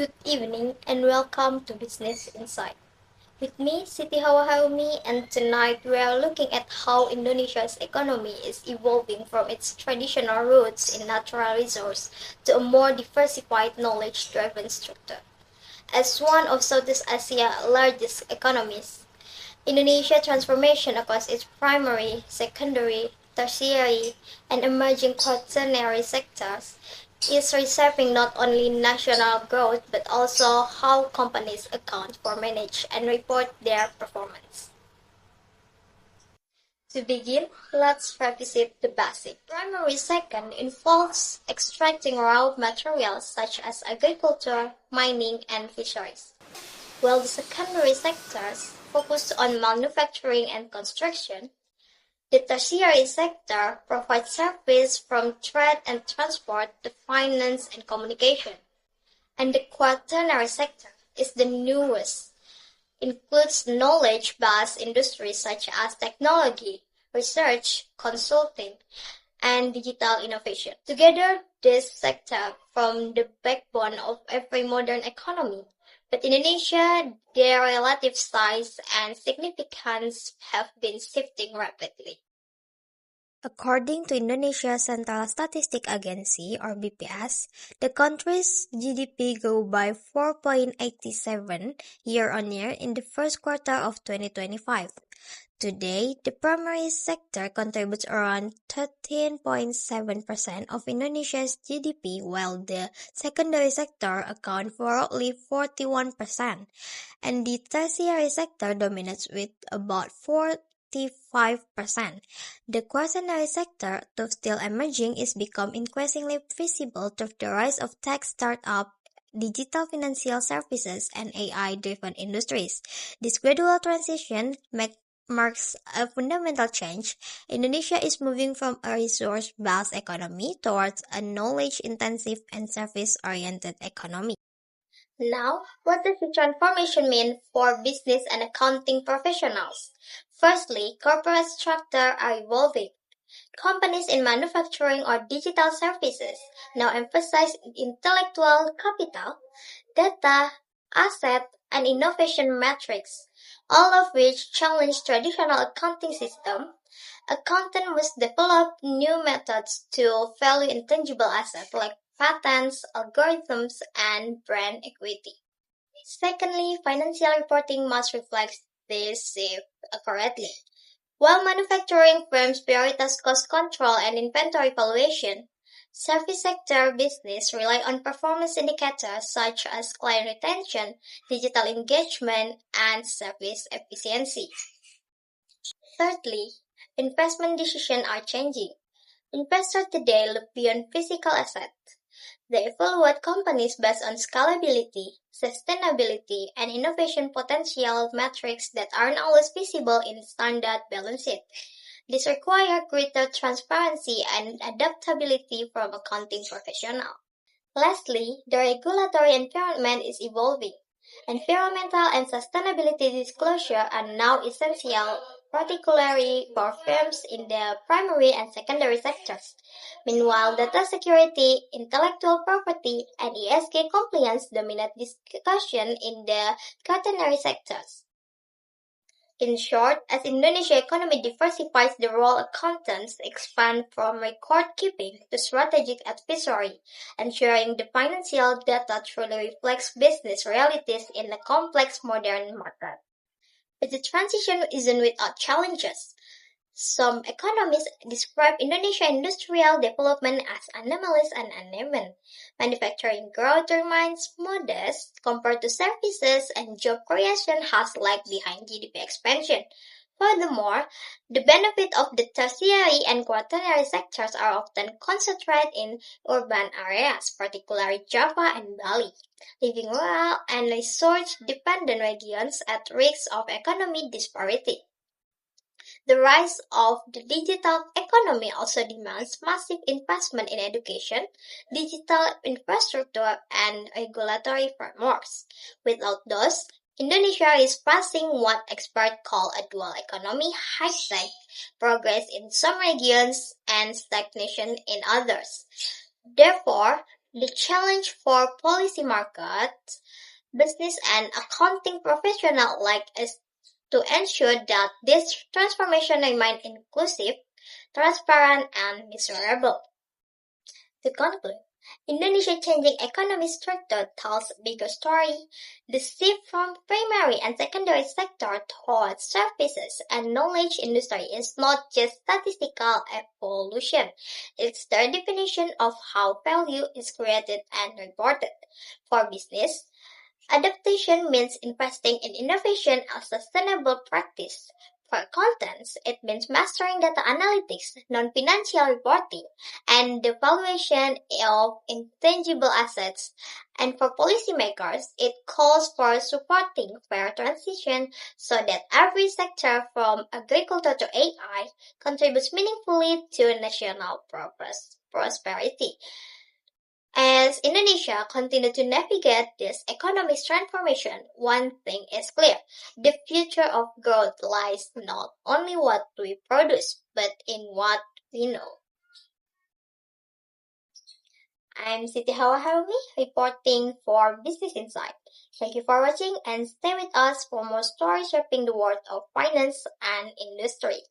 Good evening and welcome to Business Insight. With me, Siti Hawa Harumi, and tonight we are looking at how Indonesia's economy is evolving from its traditional roots in natural resources to a more diversified knowledge-driven structure. As one of Southeast Asia's largest economies, Indonesia's transformation across its primary, secondary, tertiary, and emerging quaternary sectors is reshaping not only national growth but also how companies account for, manage, and report their performance. To begin, let's revisit the basic. Primary second involves extracting raw materials such as agriculture, mining, and fisheries, while the secondary sectors focus on manufacturing and construction. The tertiary sector provides service from trade and transport to finance and communication. And the quaternary sector is the newest, includes knowledge-based industries such as technology, research, consulting, and digital innovation. Together, this sector form the backbone of every modern economy. But in Indonesia, their relative size and significance have been shifting rapidly. According to Indonesia Central Statistic Agency or BPS, the country's GDP grew by 4.87 year-on-year in the first quarter of 2025. Today, the primary sector contributes around 13.7% of Indonesia's GDP, while the secondary sector accounts for roughly 41%, and the tertiary sector dominates with about 45%. The quaternary sector, though still emerging, is become increasingly visible through the rise of tech startups, digital financial services, and AI-driven industries. This gradual transition marks a fundamental change. Indonesia is moving from a resource-based economy towards a knowledge-intensive and service-oriented economy. Now, what does the transformation mean for business and accounting professionals? Firstly, corporate structures are evolving. Companies in manufacturing or digital services now emphasize intellectual capital, data, asset, and innovation metrics, all of which challenge traditional accounting systems. Accountants must develop new methods to value intangible assets like patents, algorithms, and brand equity. Secondly, financial reporting must reflect this shift accurately. While manufacturing firms prioritize cost control and inventory valuation, service sector business rely on performance indicators such as client retention, digital engagement, and service efficiency. Thirdly, investment decisions are changing. Investors today look beyond physical assets. They evaluate companies based on scalability, sustainability, and innovation potential metrics that aren't always visible in standard balance sheet. This requires greater transparency and adaptability from accounting professionals. Lastly, the regulatory environment is evolving. Environmental and sustainability disclosure are now essential, particularly for firms in the primary and secondary sectors. Meanwhile, data security, intellectual property, and ESG compliance dominate discussion in the quaternary sectors. In short, as Indonesia's economy diversifies, the role accountants expand from record-keeping to strategic advisory, ensuring the financial data truly reflects business realities in a complex modern market. But the transition isn't without challenges. Some economists describe Indonesia's industrial development as anomalous and uneven. Manufacturing growth remains modest compared to services, and job creation has lagged behind GDP expansion. Furthermore, the benefits of the tertiary and quaternary sectors are often concentrated in urban areas, particularly Java and Bali, leaving rural and resource-dependent regions at risk of economic disparity. The rise of the digital economy also demands massive investment in education, digital infrastructure, and regulatory frameworks. Without those, Indonesia is facing what experts call a dual economy: high-tech progress in some regions and stagnation in others. Therefore, The challenge for policymakers, business and accounting professionals like us to ensure that this transformation remains inclusive, transparent, and measurable. To conclude, Indonesia's changing economic structure tells a bigger story. The shift from primary and secondary sector towards services and knowledge industry is not just statistical evolution. It's the definition of how value is created and reported. For business, adaptation means investing in innovation as sustainable practice. For accountants, it means mastering data analytics, non-financial reporting, and the valuation of intangible assets. And for policymakers, it calls for supporting fair transition so that every sector from agriculture to AI contributes meaningfully to national prosperity. As Indonesia continues to navigate this economic transformation, one thing is clear: the future of growth lies not only in what we produce, but in what we know. I'm Siti Hawa Harumi, reporting for Business Insight. Thank you for watching and stay with us for more stories shaping the world of finance and industry.